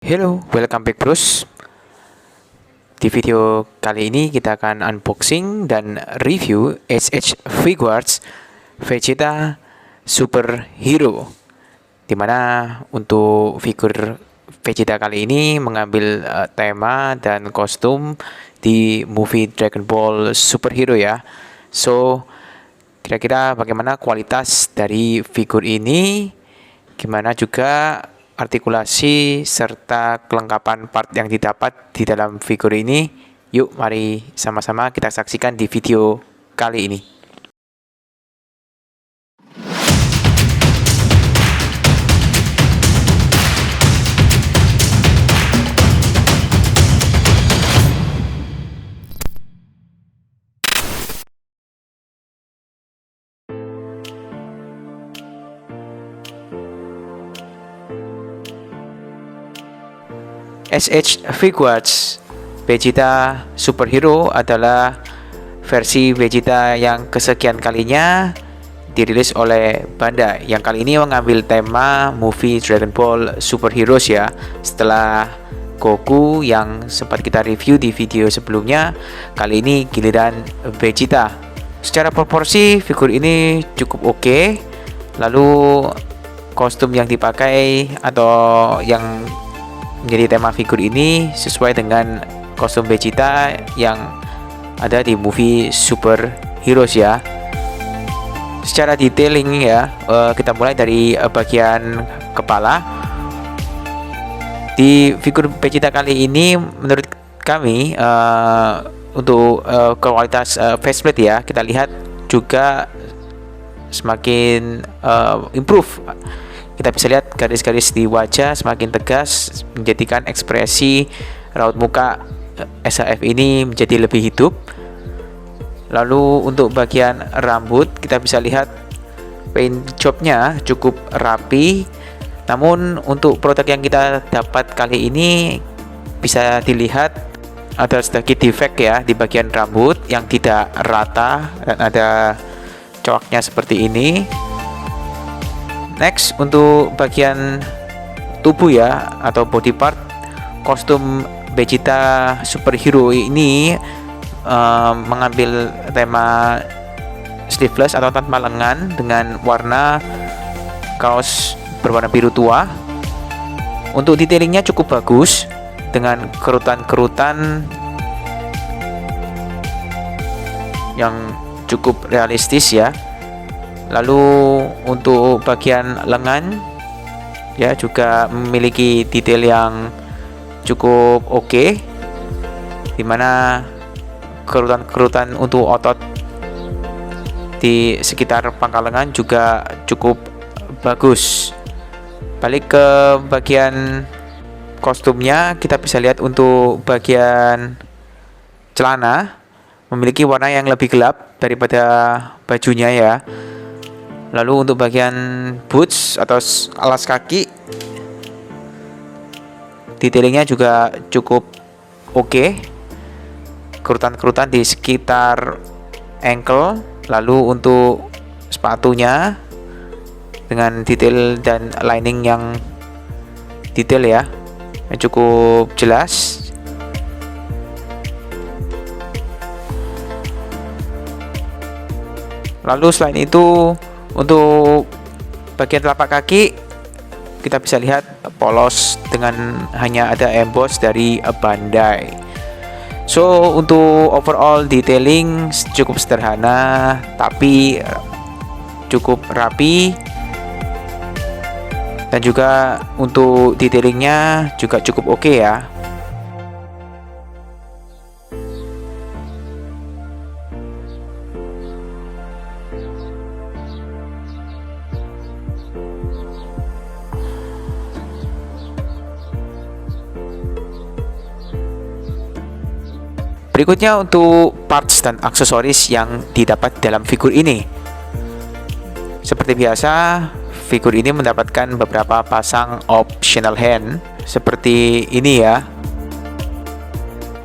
Hello, welcome back bros. Di video kali ini kita akan unboxing dan review SH Figuarts Vegeta Superhero, dimana untuk figur Vegeta kali ini mengambil tema dan kostum di movie Dragon Ball Superhero ya. So, kira-kira bagaimana kualitas dari figur ini, gimana juga artikulasi serta kelengkapan part yang didapat di dalam figur ini. Yuk mari sama-sama kita saksikan di video kali ini. SH Figuarts Vegeta Superhero adalah versi Vegeta yang kesekian kalinya dirilis oleh Bandai, yang kali ini mengambil tema movie Dragon Ball Superheroes ya. Setelah Goku yang sempat kita review di video sebelumnya, kali ini giliran Vegeta. Secara proporsi figur ini cukup oke. Lalu kostum yang dipakai atau yang menjadi tema figur ini sesuai dengan kostum Vegeta yang ada di movie Superheroes ya. Secara detailing ya, kita mulai dari bagian kepala. Di figur Vegeta kali ini menurut kami untuk kualitas faceplate ya, kita lihat juga semakin improve. Kita bisa lihat garis-garis di wajah semakin tegas, menjadikan ekspresi raut muka SHF ini menjadi lebih hidup. Lalu untuk bagian rambut, kita bisa lihat paint jobnya cukup rapi. Namun untuk produk yang kita dapat kali ini bisa dilihat ada sedikit defect ya di bagian rambut yang tidak rata dan ada coaknya seperti ini. Next, untuk bagian tubuh ya atau body part, kostum Vegeta Superhero ini mengambil tema sleeveless atau tanpa lengan dengan warna kaos berwarna biru tua. Untuk detailingnya cukup bagus dengan kerutan-kerutan yang cukup realistis ya. Lalu untuk bagian lengan ya juga memiliki detail yang cukup oke, dimana kerutan-kerutan untuk otot di sekitar pangkal lengan juga cukup bagus. Balik ke bagian kostumnya, kita bisa lihat untuk bagian celana memiliki warna yang lebih gelap daripada bajunya ya. Lalu untuk bagian boots atau alas kaki, detailingnya juga cukup oke. Kerutan-kerutan di sekitar ankle. Lalu untuk sepatunya dengan detail dan lining yang detail ya, yang cukup jelas. Lalu selain itu, untuk bagian telapak kaki kita bisa lihat polos dengan hanya ada emboss dari Bandai. So untuk overall detailing cukup sederhana tapi cukup rapi, dan juga untuk detailingnya juga cukup oke ya. Berikutnya untuk parts dan aksesoris yang didapat dalam figur ini. Seperti biasa, figur ini mendapatkan beberapa pasang optional hand seperti ini ya.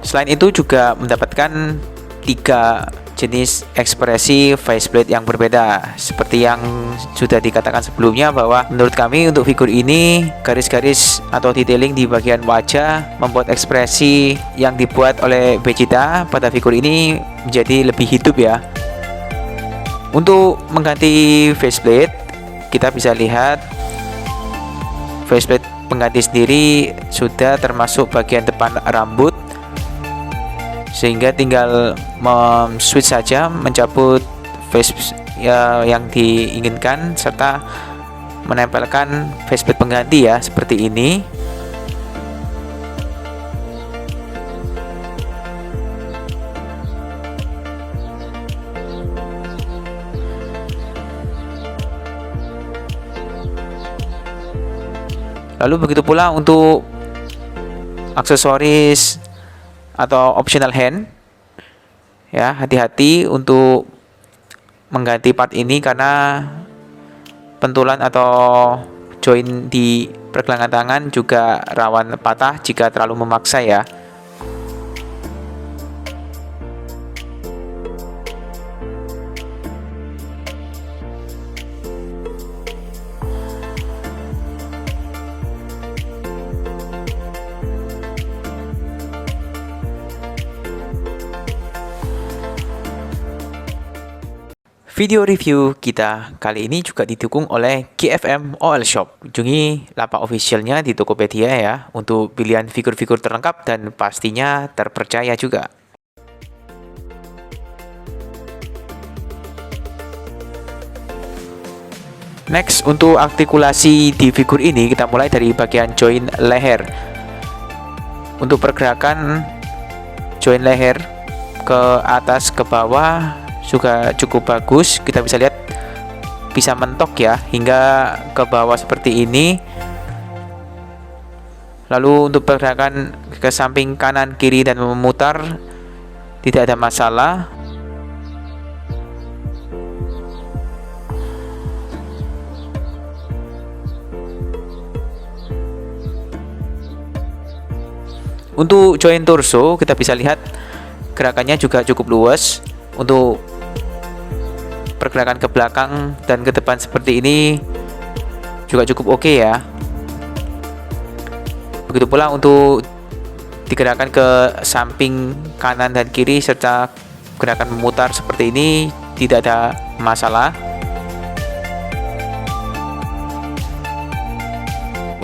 Selain itu juga mendapatkan 3 jenis ekspresi faceplate yang berbeda. Seperti yang sudah dikatakan sebelumnya bahwa menurut kami untuk figur ini garis-garis atau detailing di bagian wajah membuat ekspresi yang dibuat oleh Vegeta pada figur ini menjadi lebih hidup ya. Untuk mengganti faceplate, kita bisa lihat faceplate pengganti sendiri sudah termasuk bagian depan rambut, sehingga tinggal switch saja mencabut face ya, yang diinginkan serta menempelkan faceplate pengganti ya, seperti ini. Lalu begitu pula untuk aksesoris atau optional hand ya, hati-hati untuk mengganti part ini karena pentulan atau join di pergelangan tangan juga rawan patah jika terlalu memaksa ya. Video review kita kali ini juga didukung oleh GFM OL Shop. Kunjungi lapak officialnya di Tokopedia ya untuk pilihan figur-figur terlengkap dan pastinya terpercaya juga. Next, untuk artikulasi di figur ini kita mulai dari bagian join leher. Untuk pergerakan join leher ke atas ke bawah juga cukup bagus. Kita bisa lihat bisa mentok ya hingga ke bawah seperti ini. Lalu untuk pergerakan ke samping kanan kiri dan memutar tidak ada masalah. Untuk join torso kita bisa lihat gerakannya juga cukup luas. Untuk pergerakan ke belakang dan ke depan seperti ini juga cukup oke ya. Begitu pula untuk digerakkan ke samping kanan dan kiri serta gerakan memutar seperti ini tidak ada masalah.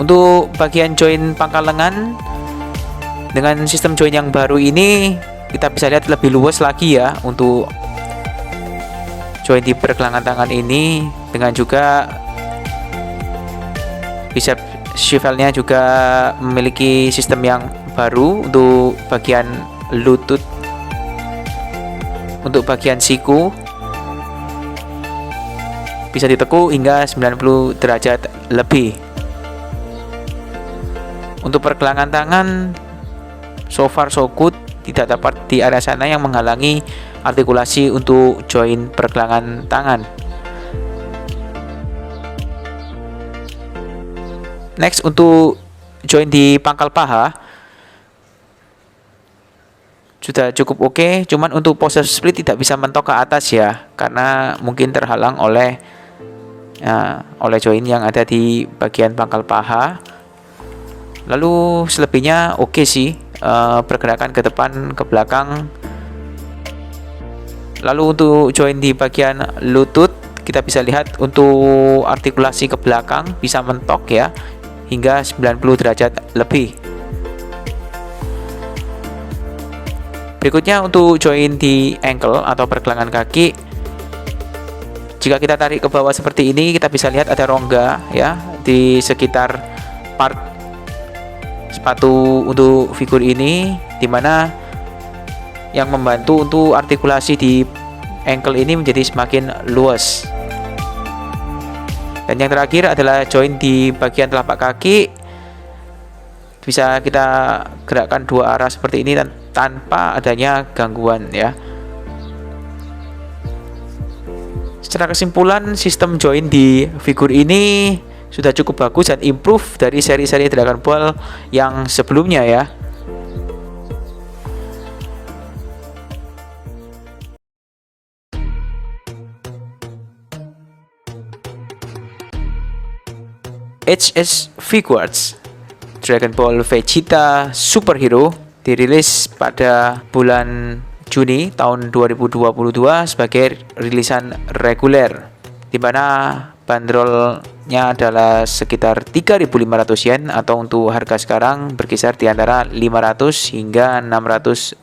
Untuk bagian join pangkal lengan dengan sistem join yang baru ini kita bisa lihat lebih luas lagi ya untuk join di pergelangan tangan ini, dengan juga bicep swivelnya juga memiliki sistem yang baru untuk bagian lutut. Untuk bagian siku bisa ditekuk hingga 90 derajat lebih. Untuk pergelangan tangan so far so good, tidak dapat di area sana yang menghalangi artikulasi untuk join pergelangan tangan. Next, untuk join di pangkal paha sudah cukup oke, cuman untuk pose split tidak bisa mentok ke atas ya, karena mungkin terhalang oleh join yang ada di bagian pangkal paha. Lalu selebihnya oke sih, pergerakan ke depan ke belakang. Lalu untuk join di bagian lutut kita bisa lihat untuk artikulasi ke belakang bisa mentok ya hingga 90 derajat lebih. Berikutnya untuk join di ankle atau pergelangan kaki. Jika kita tarik ke bawah seperti ini kita bisa lihat ada rongga ya di sekitar part sepatu untuk figur ini, dimana yang membantu untuk artikulasi di ankle ini menjadi semakin luas. Dan yang terakhir adalah join di bagian telapak kaki. Bisa kita gerakkan dua arah seperti ini tanpa adanya gangguan ya. Secara kesimpulan, sistem join di figur ini sudah cukup bagus dan improve dari seri-seri Dragon Ball yang sebelumnya ya. HS Figuarts Dragon Ball Vegeta Superhero dirilis pada bulan Juni tahun 2022 sebagai rilisan reguler, di mana bandrolnya adalah sekitar 3.500 yen atau untuk harga sekarang berkisar di antara 500 hingga 600.000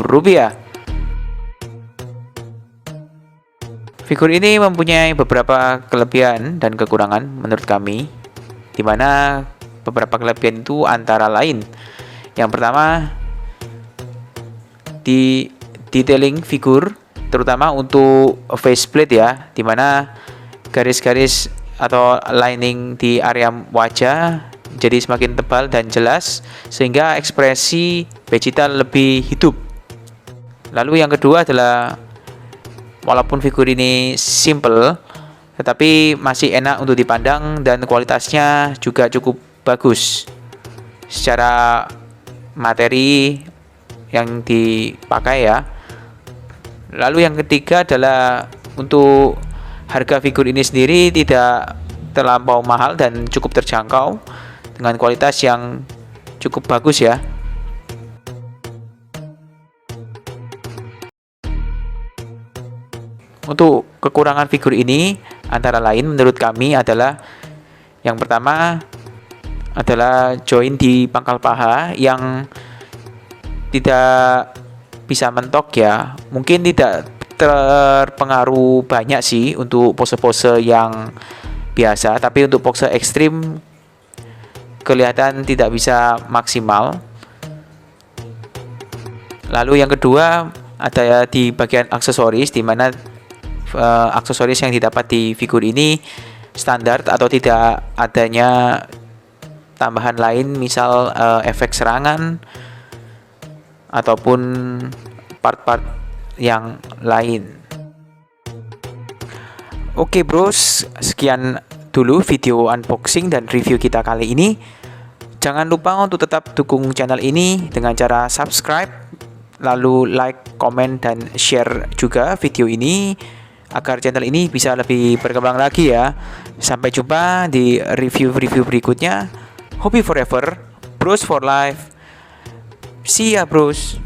rupiah. Figur ini mempunyai beberapa kelebihan dan kekurangan menurut kami, di mana beberapa kelebihan itu antara lain, yang pertama, di detailing figur, terutama untuk faceplate ya, dimana garis-garis atau lining di area wajah jadi semakin tebal dan jelas sehingga ekspresi Vegeta lebih hidup. Lalu yang kedua adalah walaupun figur ini simple tetapi masih enak untuk dipandang dan kualitasnya juga cukup bagus secara materi yang dipakai ya. Lalu yang ketiga adalah untuk harga figur ini sendiri tidak terlampau mahal dan cukup terjangkau dengan kualitas yang cukup bagus ya. Untuk kekurangan figur ini antara lain menurut kami adalah yang pertama adalah join di pangkal paha yang tidak bisa mentok ya. Mungkin tidak terpengaruh banyak sih untuk pose-pose yang biasa, tapi untuk pose ekstrim kelihatan tidak bisa maksimal. Lalu yang kedua ada di bagian aksesoris, di mana aksesoris yang didapat di figur ini standar atau tidak adanya tambahan lain, misal efek serangan ataupun part-part yang lain. Oke bros, sekian dulu video unboxing dan review kita kali ini. Jangan lupa untuk tetap dukung channel ini dengan cara subscribe, lalu like, komen, dan share juga video ini agar channel ini bisa lebih berkembang lagi ya. Sampai jumpa di review-review berikutnya. Hobby forever, bros for life. See ya bros.